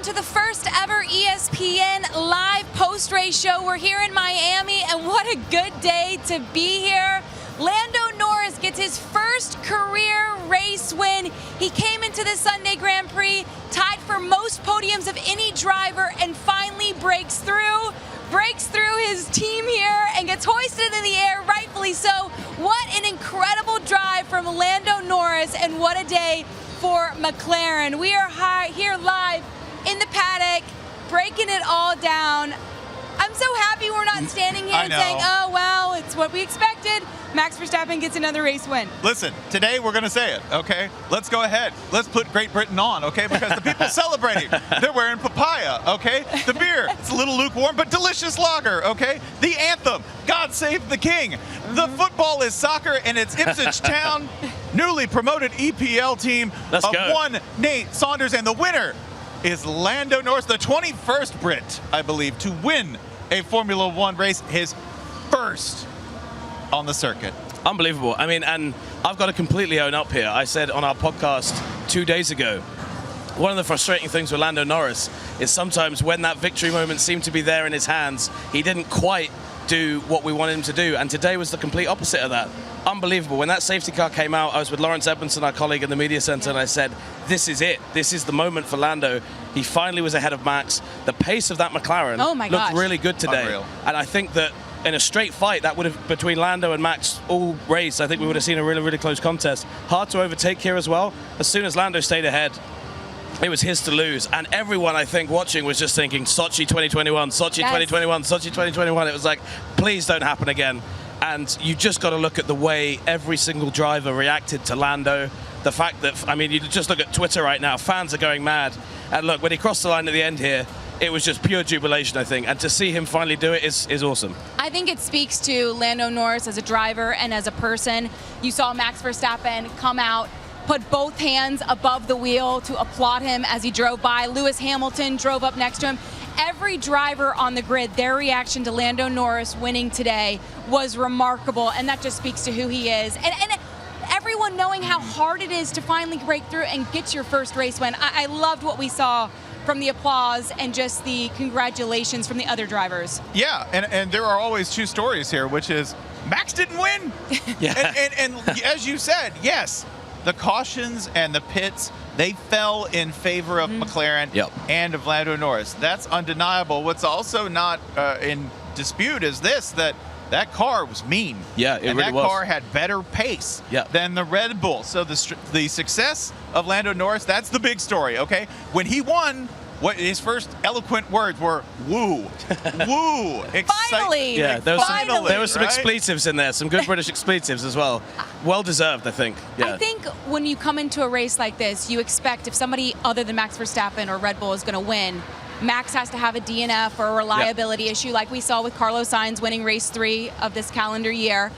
welcome to the first ever ESPN live post-race show. We're here in Miami, and what a good day to be here. Lando Norris gets his first career race win. He came into the Sunday Grand Prix, tied for most podiums of any driver, and finally breaks through his team here and gets hoisted in the air, rightfully so. What an incredible drive from Lando Norris, and what a day for McLaren. We are here live in the paddock, breaking it all down. I'm so happy we're not standing here and saying, oh, well, it's what we expected. Max Verstappen gets another race win. Listen, today we're going to say it, okay? Let's go ahead. Let's put Great Britain on, okay? Because the people celebrating. They're wearing papaya, okay? The beer, it's a little lukewarm, but delicious lager, okay? The anthem, God Save the King. The football is soccer, and it's Ipswich Town, newly promoted EPL team of one Nate Saunders, and the winner is Lando Norris, the 21st Brit, I believe, to win a Formula One race, his first on the circuit. Unbelievable. I mean, and I've got to completely own up here. I said on our podcast 2 days ago, one of the frustrating things with Lando Norris is sometimes when that victory moment seemed to be there in his hands, he didn't quite do what we wanted him to do, and today was the complete opposite of that. Unbelievable. When that safety car came out, I was with Lawrence Edmondson, our colleague in the media center, and I said, this is it. This is the moment for Lando. He finally was ahead of Max. The pace of that McLaren looked really good today. Unreal. And I think that in a straight fight, that would have, between Lando and Max all race, I think we would have seen a really, really close contest. Hard to overtake here as well. As soon as Lando stayed ahead, it was his to lose. And everyone, I think, watching was just thinking, Sochi 2021, Sochi 2021, Sochi 2021. It was like, please don't happen again. And you just got to look at the way every single driver reacted to Lando. The fact that, I mean, you just look at Twitter right now, fans are going mad. And look, when he crossed the line at the end here, it was just pure jubilation, I think. And to see him finally do it is awesome. I think it speaks to Lando Norris as a driver and as a person. You saw Max Verstappen come out, put both hands above the wheel to applaud him as he drove by. Lewis Hamilton drove up next to him. Every driver on the grid, their reaction to Lando Norris winning today was remarkable, and that just speaks to who he is. And everyone knowing how hard it is to finally break through and get your first race win. I loved what we saw from the applause and just the congratulations from the other drivers. Yeah, and there are always two stories here, which is Max didn't win. Yeah. And as you said, yes, the cautions and the pits, they fell in favor of McLaren and of Lando Norris. That's undeniable. What's also not in dispute is this, that car was mean. Yeah, it really was. And that car had better pace than the Red Bull. So the success of Lando Norris, that's the big story, okay? When he won, what his first eloquent words were, woo, woo, Finally! Yeah, there was some right? expletives in there, some good British expletives as well. Well deserved, I think. Yeah. I think when you come into a race like this, you expect if somebody other than Max Verstappen or Red Bull is going to win, Max has to have a DNF or a reliability issue like we saw with Carlos Sainz winning race 3 of this calendar year.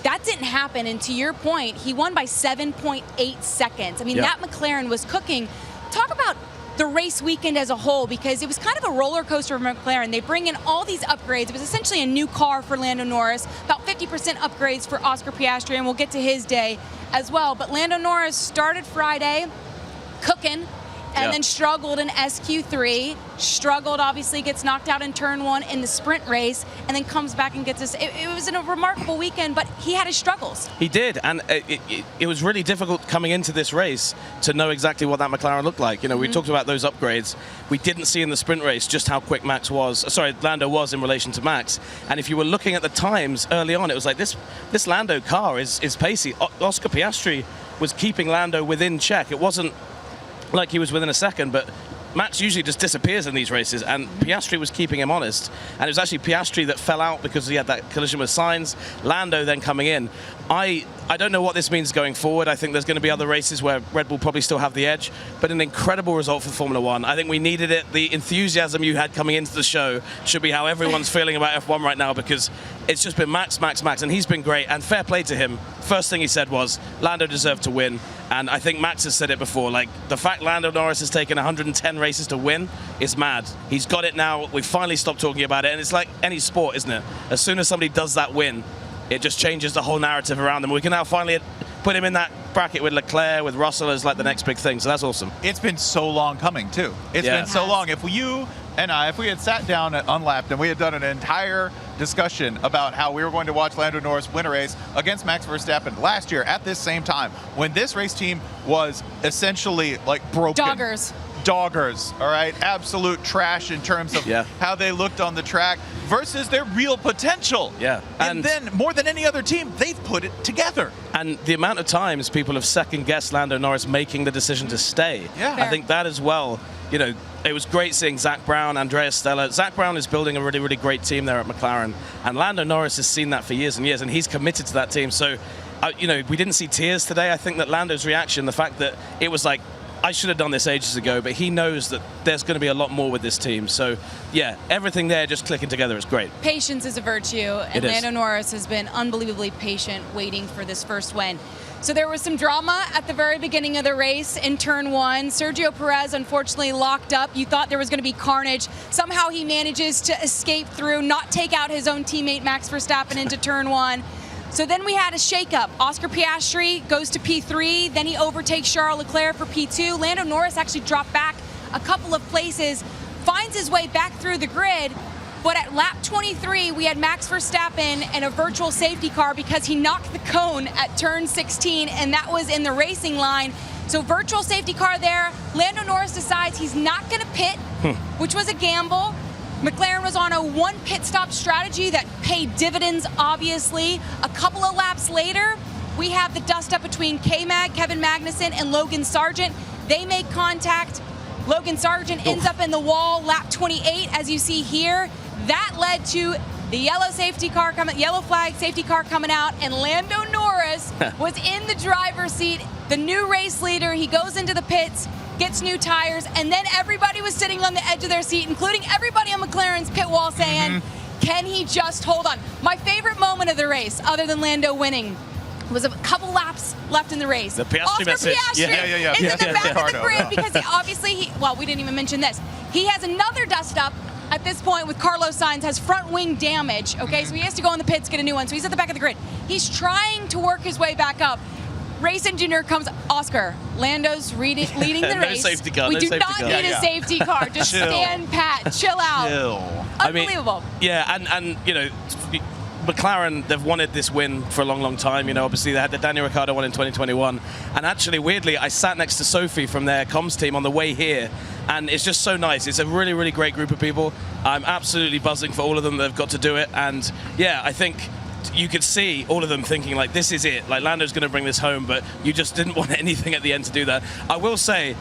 That didn't happen, and to your point, he won by 7.8 seconds. I mean, that McLaren was cooking. Talk about the race weekend as a whole, because it was kind of a roller coaster for McLaren. They bring in all these upgrades. It was essentially a new car for Lando Norris, about 50% upgrades for Oscar Piastri, and we'll get to his day as well. But Lando Norris started Friday cooking, and then struggled in SQ3, struggled, obviously gets knocked out in turn 1 in the sprint race, and then comes back and gets this. It was a remarkable weekend, but he had his struggles. He did, and it was really difficult coming into this race to know exactly what that McLaren looked like. You know, we talked about those upgrades. We didn't see in the sprint race just how quick Lando was in relation to Max. And if you were looking at the times early on, it was like this Lando car is pacey. Oscar Piastri was keeping Lando within check. It wasn't like he was within a second, but Max usually just disappears in these races, and Piastri was keeping him honest. And it was actually Piastri that fell out because he had that collision with Sainz. Lando then coming in. I don't know what this means going forward. I think there's going to be other races where Red Bull probably still have the edge, but an incredible result for Formula One. I think we needed it. The enthusiasm you had coming into the show should be how everyone's feeling about F1 right now, because it's just been Max, Max, Max, and he's been great, and fair play to him. First thing he said was Lando deserved to win, and I think Max has said it before, like, the fact Lando Norris has taken 110 races to win is mad. He's got it now. We finally stopped talking about it, and it's like any sport, isn't it? As soon as somebody does that win, it just changes the whole narrative around them. We can now finally put him in that bracket with Leclerc, with Russell as like the next big thing. So that's awesome. It's been so long coming, too. It's Yeah. been so long. If you and I, if we had sat down at Unlapped and we had done an entire discussion about how we were going to watch Lando Norris win a race against Max Verstappen last year at this same time, when this race team was essentially like broken. Doggers, all right? Absolute trash in terms of how they looked on the track versus their real potential. Yeah. And then, more than any other team, they've put it together. And the amount of times people have second-guessed Lando Norris making the decision to stay. Yeah. I think that as well, you know, it was great seeing Zach Brown, Andrea Stella. Zach Brown is building a really, really great team there at McLaren. And Lando Norris has seen that for years and years, and he's committed to that team. So, you know, we didn't see tears today. I think that Lando's reaction, the fact that it was like, I should have done this ages ago, but he knows that there's going to be a lot more with this team. So, yeah, everything there just clicking together is great. Patience is a virtue, and Lando Norris has been unbelievably patient waiting for this first win. So there was some drama at the very beginning of the race in turn 1. Sergio Perez unfortunately locked up. You thought there was going to be carnage. Somehow he manages to escape through, not take out his own teammate Max Verstappen into turn 1. So then we had a shakeup. Oscar Piastri goes to P3, then he overtakes Charles Leclerc for P2. Lando Norris actually dropped back a couple of places, finds his way back through the grid, but at lap 23, we had Max Verstappen and a virtual safety car because he knocked the cone at turn 16, and that was in the racing line. So virtual safety car there. Lando Norris decides he's not gonna pit, which was a gamble. McLaren was on a one pit stop strategy that paid dividends, obviously. A couple of laps later, we have the dust up between K-Mag, Kevin Magnussen, and Logan Sargeant. They make contact. Logan Sargeant ends up in the wall, lap 28, as you see here. That led to the yellow flag safety car coming out, and Lando Norris was in the driver's seat, the new race leader. He goes into the pits, gets new tires, and then everybody was sitting on the edge of their seat, including everybody on McLaren's pit wall saying, can he just hold on? My favorite moment of the race, other than Lando winning, was a couple laps left in the race. The Piastri Oscar message. Piastri is in the back of the grid because we didn't even mention this. He has another dust up at this point with Carlos Sainz, has front wing damage, okay? So he has to go in the pits, get a new one. So he's at the back of the grid. He's trying to work his way back up. Race engineer comes, Oscar, Lando's leading the race. Safety car, we do not need a safety car. Just stand pat, chill out. Unbelievable. I mean, and you know, McLaren, they've wanted this win for a long, long time. You know, obviously they had the Daniel Ricciardo one in 2021. And actually, weirdly, I sat next to Sophie from their comms team on the way here. And it's just so nice. It's a really, really great group of people. I'm absolutely buzzing for all of them that have got to do it. And yeah, I think you could see all of them thinking like, this is it. Like, Lando's going to bring this home, but you just didn't want anything at the end to do that. I will say,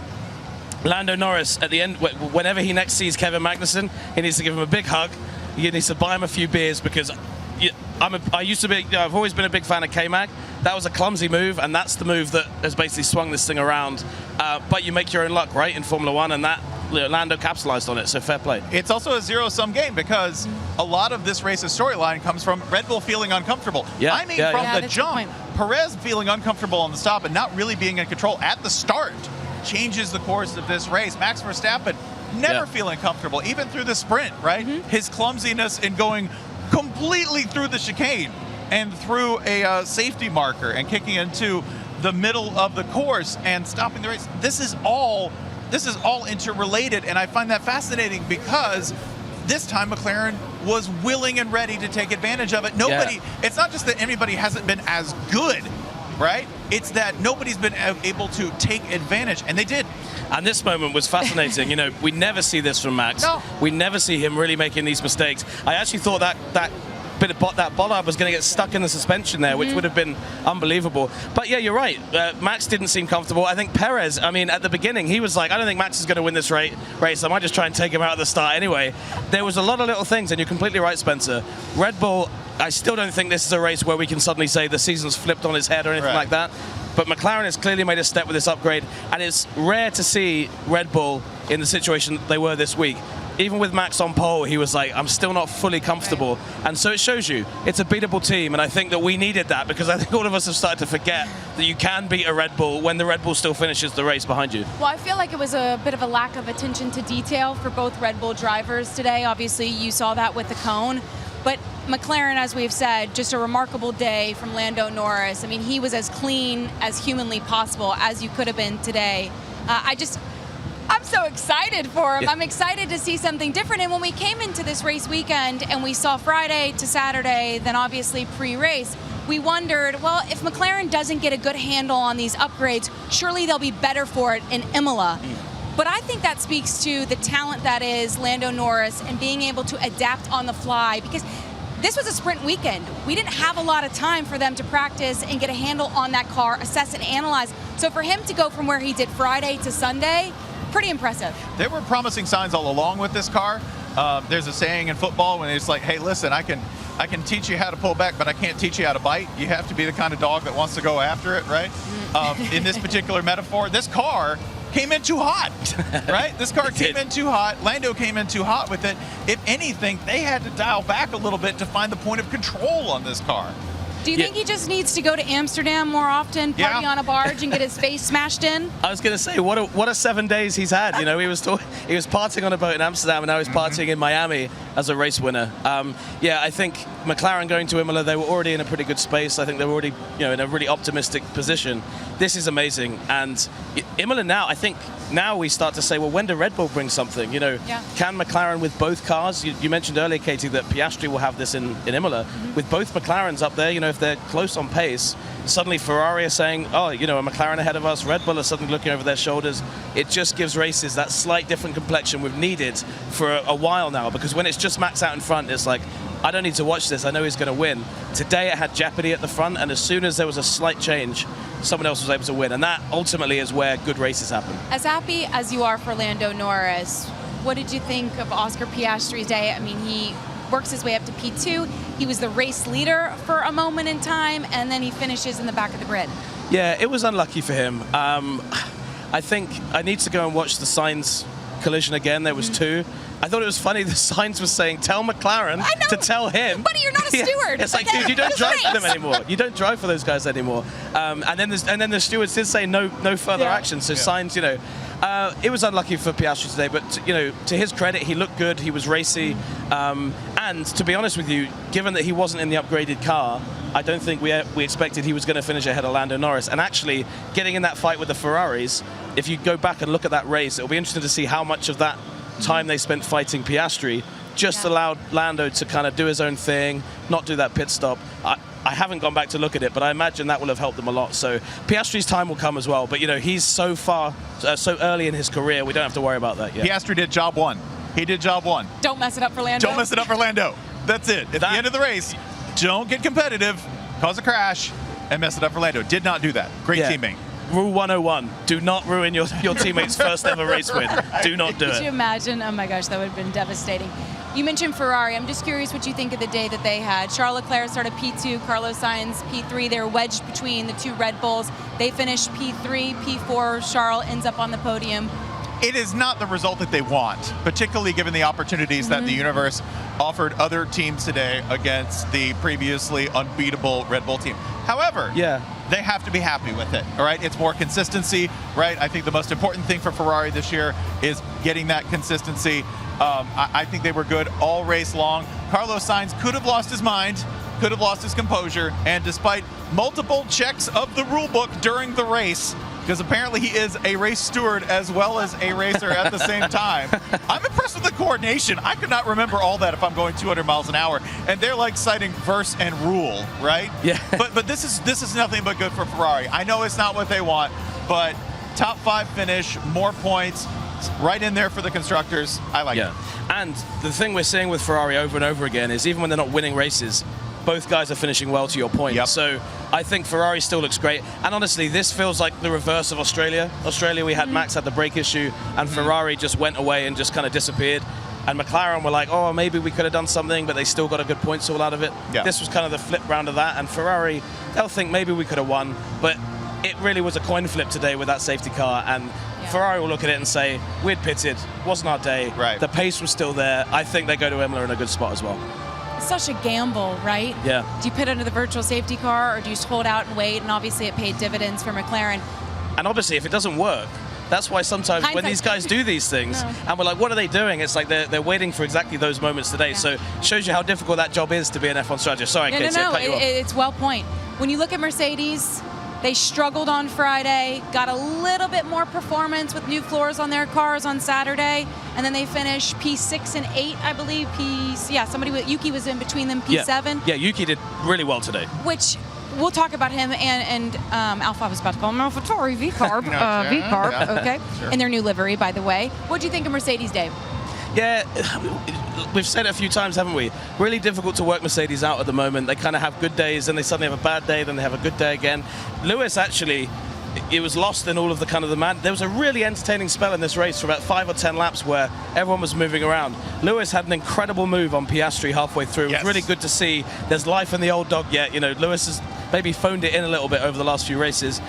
Lando Norris, at the end, whenever he next sees Kevin Magnussen, he needs to give him a big hug. He needs to buy him a few beers because I've always been a big fan of K-Mag. That was a clumsy move, and that's the move that has basically swung this thing around. But you make your own luck, right, in Formula One, and that Lando capitalized on it, so fair play. It's also a zero-sum game because a lot of this race's storyline comes from Red Bull feeling uncomfortable. From the jump, Perez feeling uncomfortable on the stop and not really being in control at the start changes the course of this race. Max Verstappen never feeling comfortable, even through the sprint, right? His clumsiness in going completely through the chicane and through a safety marker and kicking into the middle of the course and stopping the race. This is all interrelated, and I find that fascinating because this time McLaren was willing and ready to take advantage of it. It's not just that anybody hasn't been as good, right? It's that nobody's been able to take advantage, and they did. And this moment was fascinating. You know, we never see this from Max. No. We never see him really making these mistakes. I actually thought that bollard was going to get stuck in the suspension there, which would have been unbelievable. But yeah, you're right. Max didn't seem comfortable. I think Perez, I mean, at the beginning, he was like, I don't think Max is going to win this race. I might just try and take him out at the start anyway. There was a lot of little things, and you're completely right, Spencer. Red Bull, I still don't think this is a race where we can suddenly say the season's flipped on its head or anything like that. But McLaren has clearly made a step with this upgrade, and it's rare to see Red Bull in the situation they were this week. Even with Max on pole, he was like, I'm still not fully comfortable. And so it shows you, it's a beatable team, and I think that we needed that because I think all of us have started to forget that you can beat a Red Bull when the Red Bull still finishes the race behind you. Well, I feel like it was a bit of a lack of attention to detail for both Red Bull drivers today. Obviously, you saw that with the cone. But McLaren, as we've said, just a remarkable day from Lando Norris. I mean, he was as clean as humanly possible as you could have been today. I'm so excited for him. Yeah. I'm excited to see something different. And when we came into this race weekend and we saw Friday to Saturday, then obviously pre-race, we wondered, well, if McLaren doesn't get a good handle on these upgrades, surely they'll be better for it in Imola. But I think that speaks to the talent that is Lando Norris and being able to adapt on the fly, because this was a sprint weekend. We didn't have a lot of time for them to practice and get a handle on that car, assess and analyze. So for him to go from where he did Friday to Sunday, pretty impressive. There were promising signs all along with this car. There's a saying in football when it's like, hey, listen, I can teach you how to pull back, but I can't teach you how to bite. You have to be the kind of dog that wants to go after it, right? In this particular metaphor, this car came in too hot, right? This car came in too hot. Lando came in too hot with it. If anything, they had to dial back a little bit to find the point of control on this car. Do you think he just needs to go to Amsterdam more often, party on a barge, and get his face smashed in? I was going to say, what a 7 days he's had. You know, he was partying on a boat in Amsterdam, and now he's partying in Miami as a race winner. Yeah, I think McLaren going to Imola, they were already in a pretty good space. I think they were already, in a really optimistic position. This is amazing, and Imola now, I think now we start to say, well, when do Red Bull bring something? Can McLaren with both cars? You mentioned earlier, Katie, that Piastri will have this in Imola. With both McLarens up there, if they're close on pace, suddenly Ferrari are saying, oh, a McLaren ahead of us, Red Bull are suddenly looking over their shoulders. It just gives races that slight different complexion we've needed for a while now, because when it's just Max out in front, it's like, I don't need to watch this, I know he's going to win. Today it had jeopardy at the front, and as soon as there was a slight change, someone else was able to win, and that ultimately is where good races happen. As happy as you are for Lando Norris, what did you think of Oscar Piastri's day? I mean, he works his way up to P2. He was the race leader for a moment in time, and then he finishes in the back of the grid. Yeah, it was unlucky for him. I think I need to go and watch the Sainz collision again. There was two. I thought it was funny the Sainz was saying, tell McLaren to tell him. Buddy, you're not a steward. It's like, dude, you don't drive for them anymore. You don't drive for those guys anymore. And then the stewards did say no further action. So Sainz, it was unlucky for Piastri today, but to his credit, he looked good. He was racy, and to be honest with you, given that he wasn't in the upgraded car, I don't think we expected he was going to finish ahead of Lando Norris. And actually, getting in that fight with the Ferraris, if you go back and look at that race, it'll be interesting to see how much of that time they spent fighting Piastri just allowed Lando to kind of do his own thing, not do that pit stop. I haven't gone back to look at it, but I imagine that will have helped them a lot. So Piastri's time will come as well. But, he's so early in his career, we don't have to worry about that yet. Piastri did job one. He did job one. Don't mess it up for Lando. Don't mess it up for Lando. That's it. At the end of the race, don't get competitive, cause a crash, and mess it up for Lando. Did not do that. Great teammate. Rule 101, do not ruin your teammate's first ever race win. Do not do it. Could you imagine? Oh my gosh, that would have been devastating. You mentioned Ferrari. I'm just curious what you think of the day that they had. Charles Leclerc started P2, Carlos Sainz P3. They were wedged between the two Red Bulls. They finished P3, P4. Charles ends up on the podium. It is not the result that they want, particularly given the opportunities that the universe offered other teams today against the previously unbeatable Red Bull team. However, they have to be happy with it, all right? It's more consistency, right? I think the most important thing for Ferrari this year is getting that consistency. I think they were good all race long. Carlos Sainz could have lost his mind, could have lost his composure, and despite multiple checks of the rule book during the race, because apparently he is a race steward as well as a racer at the same time. I'm impressed with the coordination. I could not remember all that if I'm going 200 miles an hour. And they're like citing verse and rule, right? Yeah. But this is nothing but good for Ferrari. I know it's not what they want, but top 5 finish, more points, right in there for the constructors. I like it. And the thing we're seeing with Ferrari over and over again is even when they're not winning races, both guys are finishing well, to your point. So I think Ferrari still looks great. And honestly, this feels like the reverse of Australia. Australia, we had Max had the brake issue, and Ferrari just went away and just kind of disappeared. And McLaren were like, oh, maybe we could have done something, but they still got a good points all out of it. This was kind of the flip round of that. And Ferrari, they'll think maybe we could have won. But it really was a coin flip today with that safety car. And Ferrari will look at it and say, we'd pitted, wasn't our day. The pace was still there. I think they go to Imola in a good spot as well. Such a gamble, right? Do you pit under the virtual safety car, or do you just hold out and wait? And obviously it paid dividends for McLaren. And obviously if it doesn't work, That's why sometimes when Hindsight. these guys do these things, No. and we're like, what are they doing? It's like they're waiting for exactly those moments today. Yeah. So it shows you how difficult that job is to be an F1 strategist. Sorry, No, Katie, I cut you off. it's well point. When you look at Mercedes, they struggled on Friday, got a little bit more performance with new floors on their cars on Saturday, and then they finished P6 and 8, I believe. Yuki was in between them, P7. Yeah, Yuki did really well today. Which we'll talk about him and Alpha. I was about to call him AlphaTauri V-Carb, V-Carb, Yeah. okay, Sure. in their new livery, by the way. What do you think of Mercedes, Dave? Yeah, we've said it a few times, haven't we? Really difficult to work Mercedes out at the moment. They kind of have good days, then they suddenly have a bad day, then they have a good day again. Lewis actually, it was lost in all of the kind of the man. There was a really entertaining spell in this race for about 5 or 10 laps where everyone was moving around. Lewis had an incredible move on Piastri halfway through. It was really good to see. There's life in the old dog yet. You know, Lewis has maybe phoned it in a little bit over the last few races.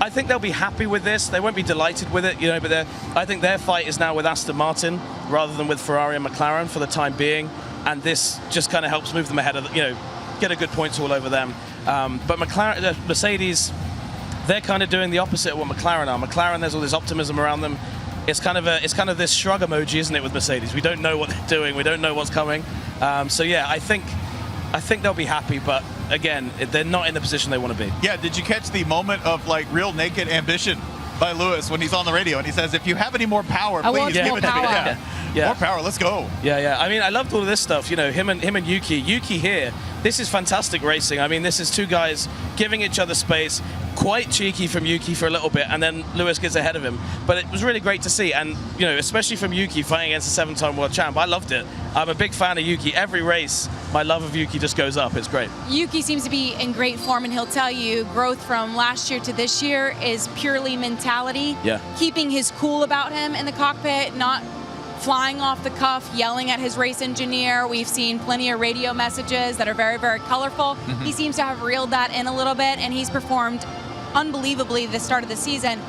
I think they'll be happy with this. They won't be delighted with it, you know, but I think their fight is now with Aston Martin rather than with Ferrari and McLaren for the time being. And this just kind of helps move them ahead of, you know, get a good points all over them. But Mercedes, they're kind of doing the opposite of what McLaren are. McLaren, there's all this optimism around them. It's kind of this shrug emoji, isn't it, with Mercedes? We don't know what they're doing. We don't know what's coming. So yeah, I think they'll be happy, but again, they're not in the position they want to be. Yeah, did you catch the moment of like real naked ambition by Lewis when he's on the radio and he says, if you have any more power, I please want give more it to me. power. Yeah. More power, let's go. Yeah. I mean, I loved all of this stuff. You know, him and Yuki. Yuki here, this is fantastic racing. I mean, this is two guys giving each other space. Quite cheeky from Yuki for a little bit, and then Lewis gets ahead of him. But it was really great to see, and you know, especially from Yuki fighting against a 7-time world champ. I loved it. I'm a big fan of Yuki. Every race, my love of Yuki just goes up. It's great. Yuki seems to be in great form, and he'll tell you growth from last year to this year is purely mentality. Yeah. Keeping his cool about him in the cockpit, not flying off the cuff, yelling at his race engineer. We've seen plenty of radio messages that are very, very colorful. He seems to have reeled that in a little bit, and he's performed unbelievably the start of the season.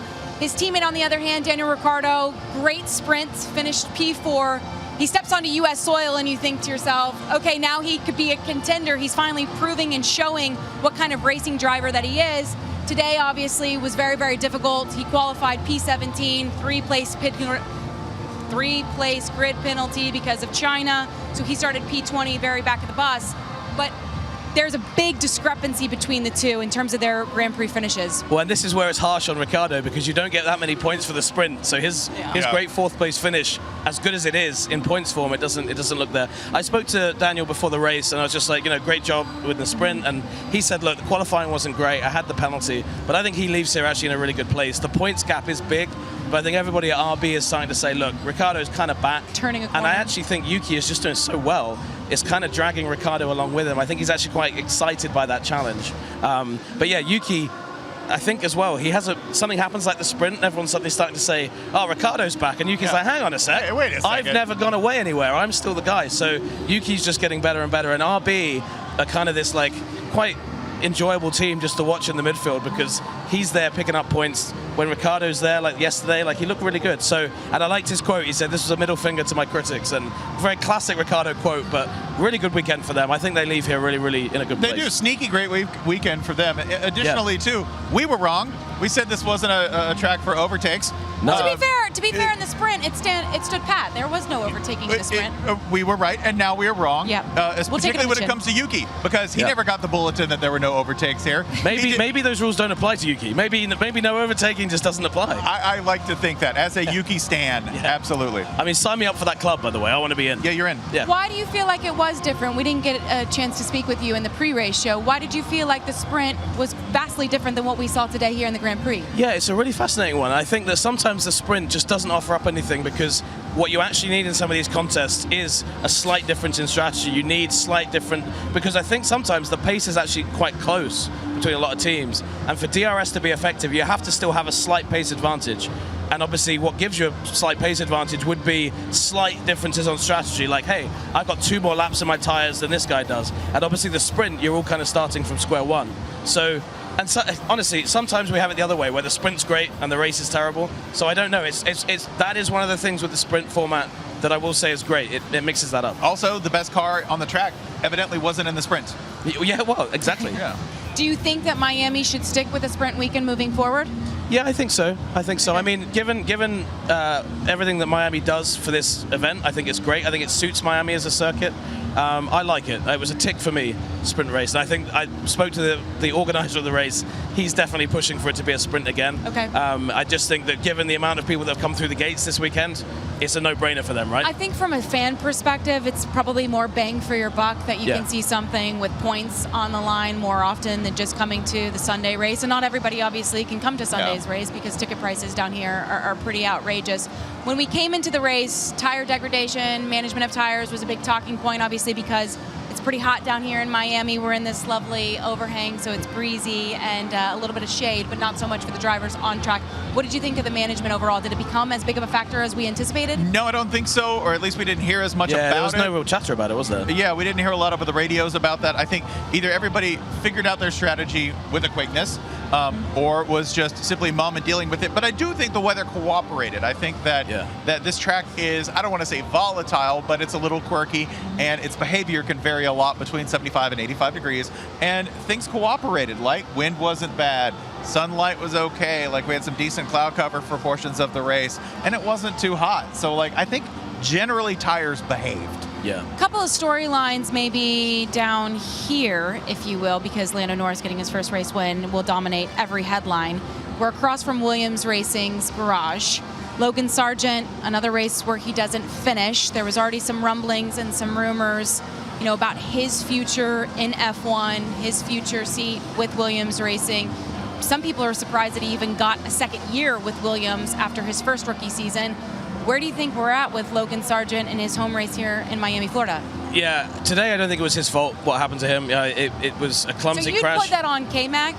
His teammate, on the other hand, Daniel Ricciardo, great sprints, finished P4. He steps onto U.S. soil and you think to yourself, okay, now he could be a contender. He's finally proving and showing what kind of racing driver that he is. Today, obviously, was very, very difficult. He qualified P17, three-place grid penalty because of China. So he started P20, very back of the bus. But there's a big discrepancy between the two in terms of their Grand Prix finishes. Well, and this is where it's harsh on Ricciardo because you don't get that many points for the sprint. So his great 4th place finish, as good as it is in points form, it doesn't look there. I spoke to Daniel before the race, and I was just like, you know, great job with the sprint. And he said, look, the qualifying wasn't great. I had the penalty, but I think he leaves here actually in a really good place. The points gap is big, but I think everybody at RB is starting to say, look, Ricciardo's kind of back. Turning a corner. And I actually think Yuki is just doing so well. It's kind of dragging Ricciardo along with him. I think he's actually quite excited by that challenge. But yeah, Yuki, I think as well, he has something happens like the sprint, and everyone's suddenly starting to say, oh, Ricciardo's back. And Yuki's like, hang on a sec. Hey, wait a second. I've never gone away anywhere. I'm still the guy. So Yuki's just getting better and better. And RB are kind of this like quite enjoyable team just to watch in the midfield because he's there picking up points when Ricciardo's there, like yesterday, like he looked really good. So, and I liked his quote. He said, this was a middle finger to my critics, and very classic Ricciardo quote, but really good weekend for them. I think they leave here really, really in a good place. They do. Sneaky great weekend for them. Additionally, too, we were wrong. We said this wasn't a track for overtakes. No. To be fair, in the sprint, it stood pat. There was no overtaking in the sprint. We were right, and now we are wrong. Yeah. Particularly when it comes to Yuki, because he never got the bulletin that there were no overtakes here. Maybe those rules don't apply to Yuki. Maybe no overtaking just doesn't apply. I like to think that as a Yuki stan, absolutely. I mean, sign me up for that club, by the way. I want to be in. Yeah, you're in. Yeah. Why do you feel like it was different? We didn't get a chance to speak with you in the pre-race show. Why did you feel like the sprint was vastly different than what we saw today here in the Grand Prix? Yeah, it's a really fascinating one. I think that sometimes the sprint just doesn't offer up anything because what you actually need in some of these contests is a slight difference in strategy. You need slight different, because I think sometimes the pace is actually quite close between a lot of teams. And for DRS to be effective, you have to still have a slight pace advantage. And obviously what gives you a slight pace advantage would be slight differences on strategy. Like, hey, I've got 2 more laps in my tires than this guy does. And obviously the sprint, you're all kind of starting from square one. So, honestly, sometimes we have it the other way, where the sprint's great and the race is terrible. So I don't know. That is one of the things with the sprint format that I will say is great. It mixes that up. Also, the best car on the track evidently wasn't in the sprint. Yeah, well, exactly. Yeah. Do you think that Miami should stick with the sprint weekend moving forward? Yeah, I think so. I mean, given everything that Miami does for this event, I think it's great. I think it suits Miami as a circuit. I like it. It was a tick for me, sprint race. And I think I spoke to the organizer of the race. He's definitely pushing for it to be a sprint again. Okay. I just think that given the amount of people that have come through the gates this weekend, it's a no-brainer for them, right? I think from a fan perspective, it's probably more bang for your buck that you can see something with points on the line more often than just coming to the Sunday race. And not everybody obviously can come to Sunday's race because ticket prices down here are pretty outrageous. When we came into the race, tire degradation, management of tires was a big talking point, obviously, because it's pretty hot down here in Miami. We're in this lovely overhang, so it's breezy and a little bit of shade, but not so much for the drivers on track. What did you think of the management overall? Did it become as big of a factor as we anticipated? No, I don't think so, or at least we didn't hear as much about it. There was no real chatter about it, was there? Yeah, we didn't hear a lot over the radios about that. I think either everybody figured out their strategy with a quickness, or was just simply mom and dealing with it. But I do think the weather cooperated. I think that that this track is, I don't want to say volatile, but it's a little quirky, and its behavior can vary a lot between 75 and 85 degrees. And things cooperated. Like, wind wasn't bad. Sunlight was okay. Like, we had some decent cloud cover for portions of the race, and it wasn't too hot. So, like, I think generally tires behaved. Yeah. A couple of storylines maybe down here, if you will, because Lando Norris getting his first race win will dominate every headline. We're across from Williams Racing's garage. Logan Sargeant, another race where he doesn't finish. There was already some rumblings and some rumors, you know, about his future in F1, his future seat with Williams Racing. Some people are surprised that he even got a second year with Williams after his first rookie season. Where do you think we're at with Logan Sargeant in his home race here in Miami, Florida? Yeah, today I don't think it was his fault what happened to him. It was a clumsy crash. So you put that on K-Mag?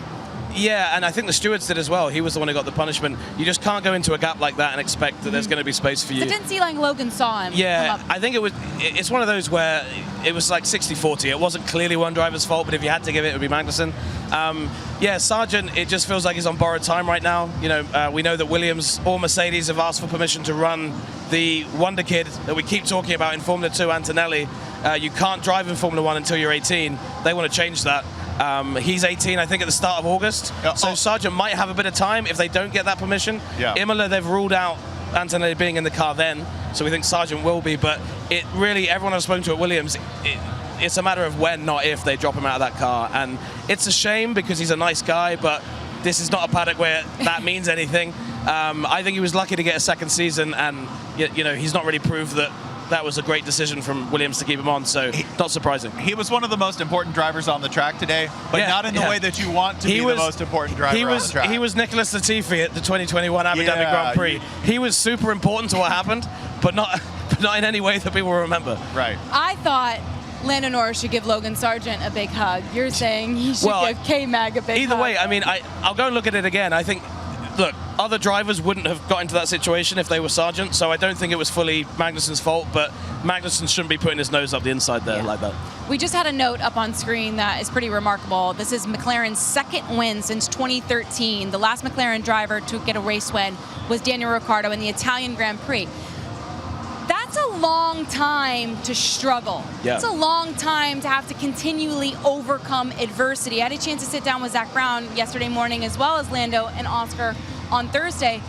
Yeah, and I think the stewards did as well. He was the one who got the punishment. You just can't go into a gap like that and expect that there's going to be space for you. It didn't seem like Logan saw him. Yeah, I think it's one of those where it was like 60-40. It wasn't clearly one driver's fault, but if you had to give it, it would be Magnussen. Yeah, Sargeant, it just feels like he's on borrowed time right now. You know, we know that Williams or Mercedes have asked for permission to run the Wonder Kid that we keep talking about in Formula 2, Antonelli. You can't drive in Formula 1 until you're 18. They want to change that. He's 18, I think, at the start of August. So Sargeant might have a bit of time if they don't get that permission. Imola, they've ruled out Antonelli being in the car then, so we think Sargeant will be. But it really, everyone I've spoken to at Williams, it's a matter of when, not if, they drop him out of that car. And it's a shame because he's a nice guy, but this is not a paddock where that means anything. I think he was lucky to get a second season, and you know, he's not really proved that that was a great decision from Williams to keep him on, so not surprising. He was one of the most important drivers on the track today, but not in the way that you want to be the most important driver on the track. He was Nicholas Latifi at the 2021 Abu Dhabi Grand Prix. He was super important to what happened, but not in any way that people remember. Right. I thought Lando Norris should give Logan Sargeant a big hug. You're saying he should give K-Mag a big hug. Either way, I mean, I'll go and look at it again. I think, look, other drivers wouldn't have got into that situation if they were Sargeant, so I don't think it was fully Magnussen's fault, but Magnussen shouldn't be putting his nose up the inside there like that. We just had a note up on screen that is pretty remarkable. This is McLaren's second win since 2013. The last McLaren driver to get a race win was Daniel Ricciardo in the Italian Grand Prix. That's a long time to struggle. Yeah. It's a long time to have to continually overcome adversity. I had a chance to sit down with Zach Brown yesterday morning, as well as Lando and Oscar on Thursday,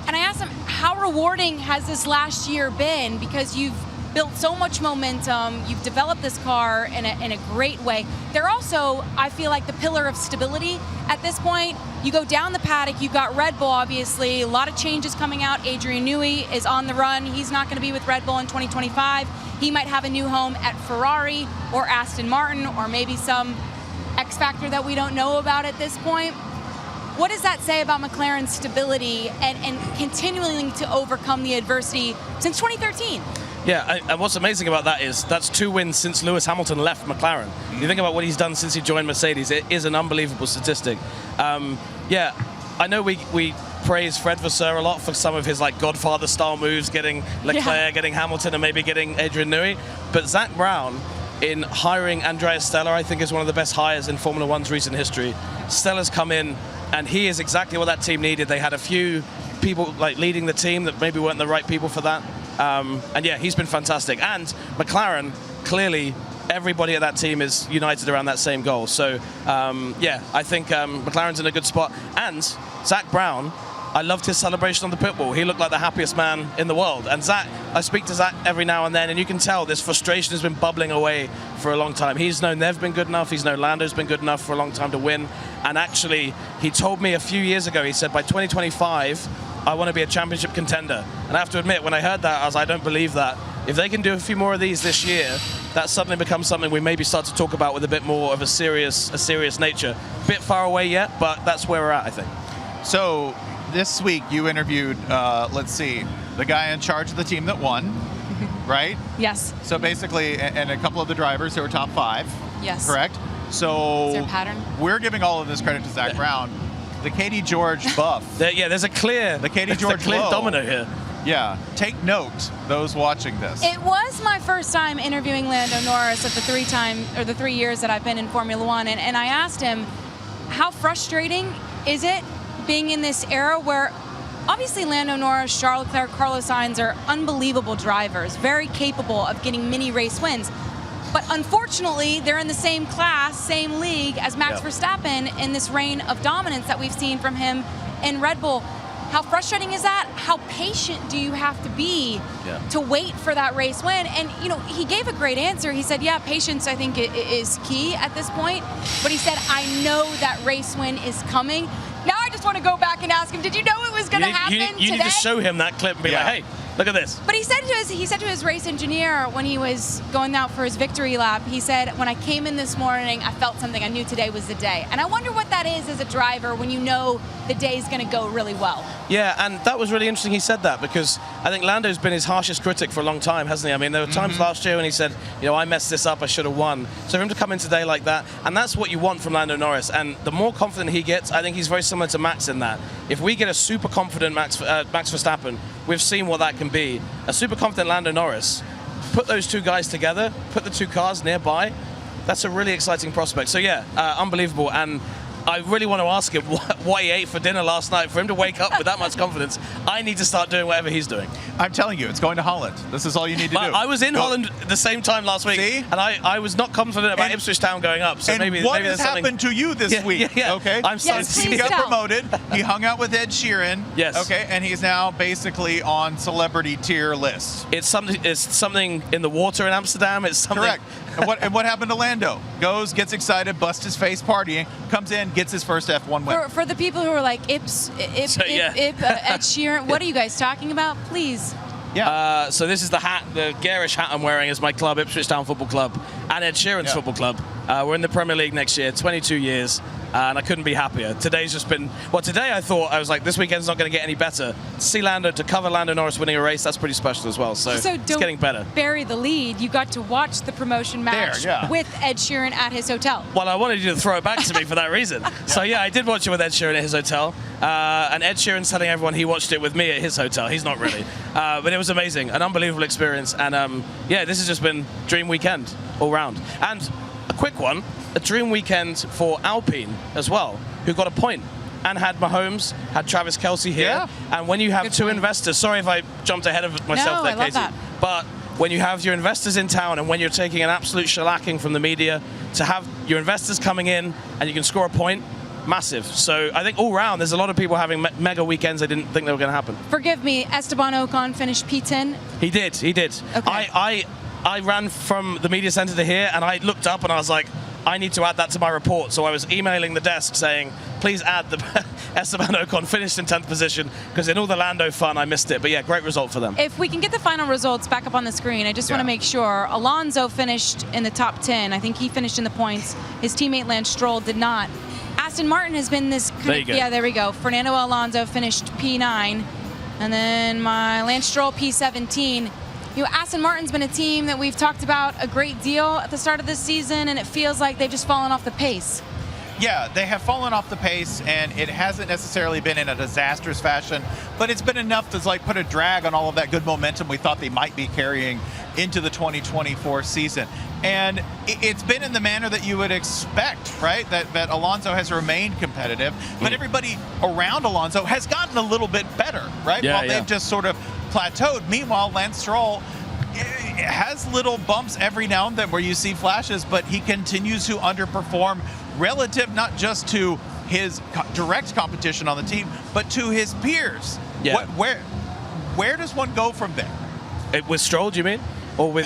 and I asked him, how rewarding has this last year been? Because you've built so much momentum, you've developed this car in a great way. They're also, I feel like, the pillar of stability at this point. You go down the paddock, you've got Red Bull, obviously, a lot of changes coming out. Adrian Newey is on the run. He's not going to be with Red Bull in 2025. He might have a new home at Ferrari or Aston Martin, or maybe some X factor that we don't know about at this point. What does that say about McLaren's stability and continuing to overcome the adversity since 2013? Yeah, and what's amazing about that is that's 2 wins since Lewis Hamilton left McLaren. You think about what he's done since he joined Mercedes, it is an unbelievable statistic. Yeah, I know we praise Fred Vasseur a lot for some of his like Godfather-style moves, getting Leclerc, getting Hamilton, and maybe getting Adrian Newey, but Zach Brown, in hiring Andrea Stella, I think is one of the best hires in Formula 1's recent history. Stella's come in, and he is exactly what that team needed. They had a few people like leading the team that maybe weren't the right people for that. And yeah, he's been fantastic. And McLaren, clearly, everybody at that team is united around that same goal. So yeah, I think McLaren's in a good spot. And Zach Brown I loved his celebration on the pit wall. He looked like the happiest man in the world. And Zach, I speak to Zach every now and then, and you can tell this frustration has been bubbling away for a long time. He's known they've been good enough. He's known Lando's been good enough for a long time to win. And actually, he told me a few years ago, he said, by 2025, I want to be a championship contender. And I have to admit, when I heard that, I was like, I don't believe that. If they can do a few more of these this year, that suddenly becomes something we maybe start to talk about with a bit more of a serious nature. Bit far away yet, but that's where we're at, I think. So this week you interviewed, let's see, the guy in charge of the team that won, right? Yes. So basically, and a couple of the drivers who are top 5. Yes. Correct? So Is there a pattern? We're giving all of this credit to Zach Brown. The Katie George buff. There's a clear domino here. Yeah, take note, those watching this. It was my first time interviewing Lando Norris of the 3 years that I've been in Formula One, and I asked him, how frustrating is it being in this era where obviously Lando Norris, Charles Leclerc, Carlos Sainz are unbelievable drivers, very capable of getting mini race wins. But unfortunately, they're in the same class, same league as Max Verstappen in this reign of dominance that we've seen from him in Red Bull. How frustrating is that? How patient do you have to be to wait for that race win? And, you know, he gave a great answer. He said, yeah, patience, I think, is key at this point. But he said, I know that race win is coming. Now I just want to go back and ask him, did you know it was going to happen today? You need to show him that clip and be like, hey, look at this. But he said to his race engineer when he was going out for his victory lap, he said, when I came in this morning, I felt something. I knew today was the day. And I wonder what that is as a driver when you know the day's going to go really well. Yeah, and that was really interesting he said that, because I think Lando's been his harshest critic for a long time, hasn't he? I mean, there were times last year when he said, you know, I messed this up, I should have won. So for him to come in today like that, and that's what you want from Lando Norris. And the more confident he gets, I think he's very similar to Max in that. If we get a super confident Max Verstappen, we've seen what that can be. A super confident Lando Norris, put those two guys together, put the two cars nearby, that's a really exciting prospect. So yeah, unbelievable. And I really want to ask him what he ate for dinner last night. For him to wake up with that much confidence, I need to start doing whatever he's doing. I'm telling you, it's going to Holland. This is all you need to do. I was in Holland the same time last week, and I was not confident about Ipswich Town going up. So maybe what has happened to you this week? Okay, I'm starting to see he got promoted. He hung out with Ed Sheeran. Yes. Okay, and he's now basically on celebrity tier list. It's something in the water in Amsterdam. It's something. Correct. And what happened to Lando? Goes, gets excited, busts his face partying, comes in, gets his first F1 win. For the people who are like, Ed Sheeran, what are you guys talking about? Please. Yeah. So this is the hat, the garish hat I'm wearing is my club, Ipswich Town Football Club, and Ed Sheeran's football club. We're in the Premier League next year, 22 years, and I couldn't be happier. Today's just been, today I thought, I was like, this weekend's not going to get any better. To see to cover Lando Norris winning a race, that's pretty special as well. So it's getting better. Bury the lead. You got to watch the promotion match with Ed Sheeran at his hotel. Well, I wanted you to throw it back to me for that reason. So yeah, I did watch it with Ed Sheeran at his hotel. And Ed Sheeran's telling everyone he watched it with me at his hotel. He's not really. But it was amazing, an unbelievable experience. And yeah, this has just been dream weekend all round. And a quick one, a dream weekend for Alpine as well, who got a point and had Mahomes, had Travis Kelce here. Yeah. And when you have two investors, sorry if I jumped ahead of myself there, Katie. That. But when you have your investors in town and when you're taking an absolute shellacking from the media, to have your investors coming in and you can score a point, massive. So I think all round, there's a lot of people having mega weekends they didn't think they were going to happen. Forgive me, Esteban Ocon finished P10? He did. Okay. I ran from the media center to here, and I looked up and I was like, I need to add that to my report. So I was emailing the desk saying, please add the Esteban Ocon finished in 10th position, because in all the Lando fun, I missed it. But yeah, great result for them. If we can get the final results back up on the screen, I just want to make sure. Alonso finished in the top 10. I think he finished in the points. His teammate Lance Stroll did not. Aston Martin has been this kind of, there we go. Fernando Alonso finished P9. And then my Lance Stroll P17. You know, Aston Martin's been a team that we've talked about a great deal at the start of this season, and it feels like they've just fallen off the pace. Yeah, they have fallen off the pace, and it hasn't necessarily been in a disastrous fashion, but it's been enough to put a drag on all of that good momentum we thought they might be carrying into the 2024 season. And it's been in the manner that you would expect, right? That Alonso has remained competitive, but everybody around Alonso has gotten a little bit better, right? While they've just sort of plateaued. Meanwhile, Lance Stroll has little bumps every now and then where you see flashes, but he continues to underperform relative not just to his direct competition on the team, but to his peers. Yeah. Where does one go from there? With Stroll, do you mean? Or with...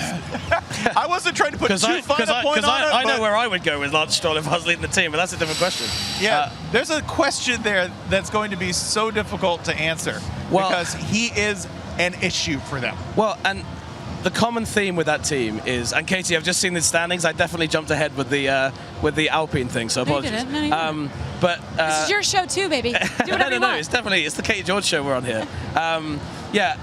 I wasn't trying to put too fine a point on it. I know where I would go with Lance Stroll if I was leading the team, but that's a different question. Yeah, there's a question there that's going to be so difficult to answer because he is an issue for them. Well, and the common theme with that team is, and Katie, I've just seen the standings. I definitely jumped ahead with the Alpine thing, so apologies. No, you didn't. But this is your show too, baby. Do whatever you want. It's the Katie George show we're on here. Yeah.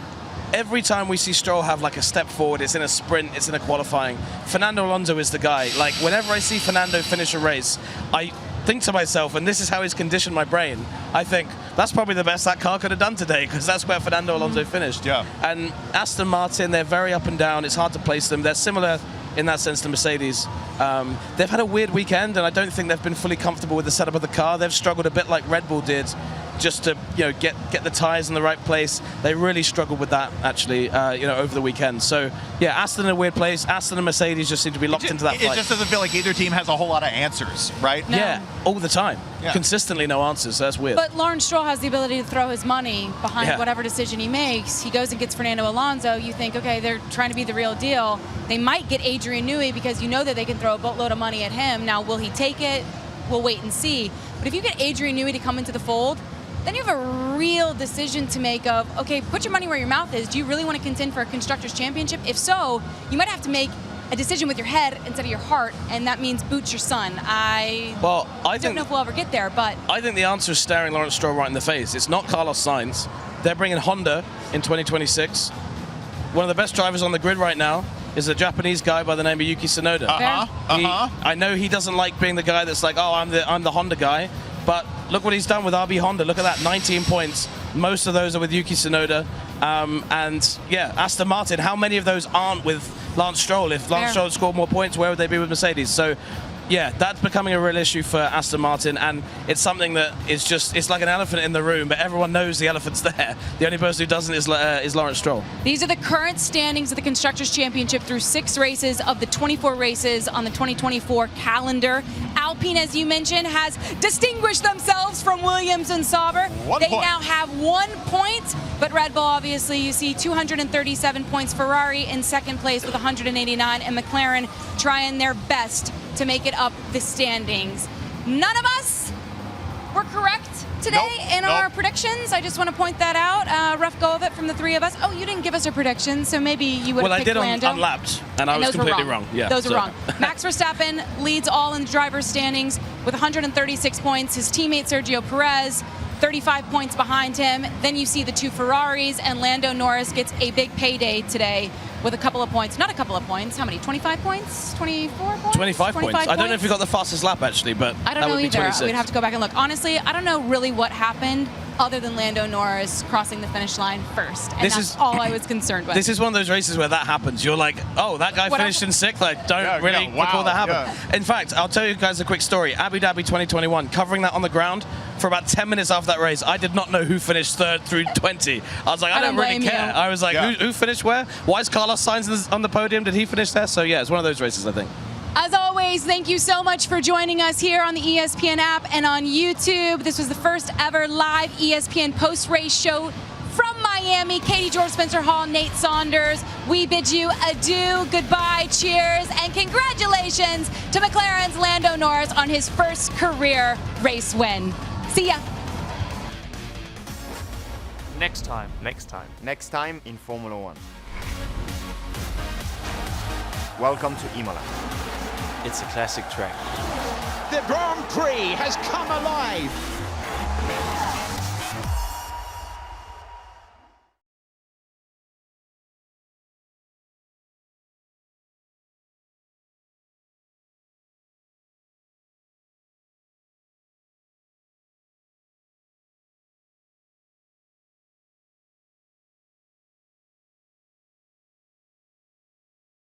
Every time we see Stroll have like a step forward, it's in a sprint, it's in a qualifying. Fernando Alonso is the guy. Like whenever I see Fernando finish a race, I think to myself, and this is how he's conditioned my brain, I think that's probably the best that car could have done today because that's where Fernando Alonso finished. Yeah. And Aston Martin, they're very up and down. It's hard to place them. They're similar in that sense to Mercedes. They've had a weird weekend, and I don't think they've been fully comfortable with the setup of the car. They've struggled a bit like Red Bull did, just to get the tires in the right place. They really struggled with that actually, over the weekend. So yeah, Aston in a weird place. Aston and Mercedes just seem to be locked into that fight. It just doesn't feel like either team has a whole lot of answers, right? No. Yeah, all the time. Yeah. Consistently no answers. So that's weird. But Lawrence Stroll has the ability to throw his money behind whatever decision he makes. He goes and gets Fernando Alonso. You think, okay, they're trying to be the real deal. They might get Adrian Newey because you know that they can throw a boatload of money at him. Now, will he take it? We'll wait and see. But if you get Adrian Newey to come into the fold, then you have a real decision to make of, okay, put your money where your mouth is. Do you really want to contend for a Constructors' Championship? If so, you might have to make a decision with your head instead of your heart, and that means boot your son. I don't know if we'll ever get there, but... I think the answer is staring Lawrence Stroll right in the face. It's not Carlos Sainz. They're bringing Honda in 2026. One of the best drivers on the grid right now is a Japanese guy by the name of Yuki Tsunoda. I know he doesn't like being the guy that's like, oh, I'm the Honda guy, but look what he's done with RB Honda. Look at that, 19 points. Most of those are with Yuki Tsunoda. And yeah, Aston Martin, how many of those aren't with Lance Stroll? If Lance Stroll had scored more points, where would they be with Mercedes? So yeah, that's becoming a real issue for Aston Martin, and it's something that is just, it's like an elephant in the room, but everyone knows the elephant's there. The only person who doesn't is Lawrence Stroll. These are the current standings of the Constructors' Championship through 6 races of the 24 races on the 2024 calendar. Alpine, as you mentioned, has distinguished themselves from Williams and Sauber. They now have 1 point, but Red Bull, obviously, you see 237 points. Ferrari in second place with 189, and McLaren trying their best to make it up the standings. None of us were correct today in our predictions. I just want to point that out. Rough go of it from the 3 of us. Oh, you didn't give us your predictions, so maybe you would have picked Lando. Well, I did unlapped, and I was completely wrong. Yeah, those are wrong. Max Verstappen leads all in the driver's standings with 136 points. His teammate Sergio Perez, 35 points behind him. Then you see the 2 Ferraris, and Lando Norris gets a big payday today with a couple of points. Not a couple of points. How many? 25 points? 24 points? 25 points. I don't know if he got the fastest lap, actually, but I don't know either. We'd have to go back and look. Honestly, I don't know really what happened other than Lando Norris crossing the finish line first. And that's all I was concerned with. This is one of those races where that happens. You're like, oh, that guy finished in 6th. I don't really recall that happened. In fact, I'll tell you guys a quick story. Abu Dhabi 2021, covering that on the ground for about 10 minutes after that race. I did not know who finished 3rd through 20. I was like, I don't really care. I was like, who finished where? Why is Carlos Sainz on the podium? Did he finish there? So yeah, it's one of those races, I think. As always, thank you so much for joining us here on the ESPN app and on YouTube. This was the first ever live ESPN post-race show from Miami. Katie George, Spencer Hall, Nate Saunders. We bid you adieu, goodbye, cheers, and congratulations to McLaren's Lando Norris on his first career race win. See ya. Next time in Formula 1. Welcome to Imola. It's a classic track. The Grand Prix has come alive.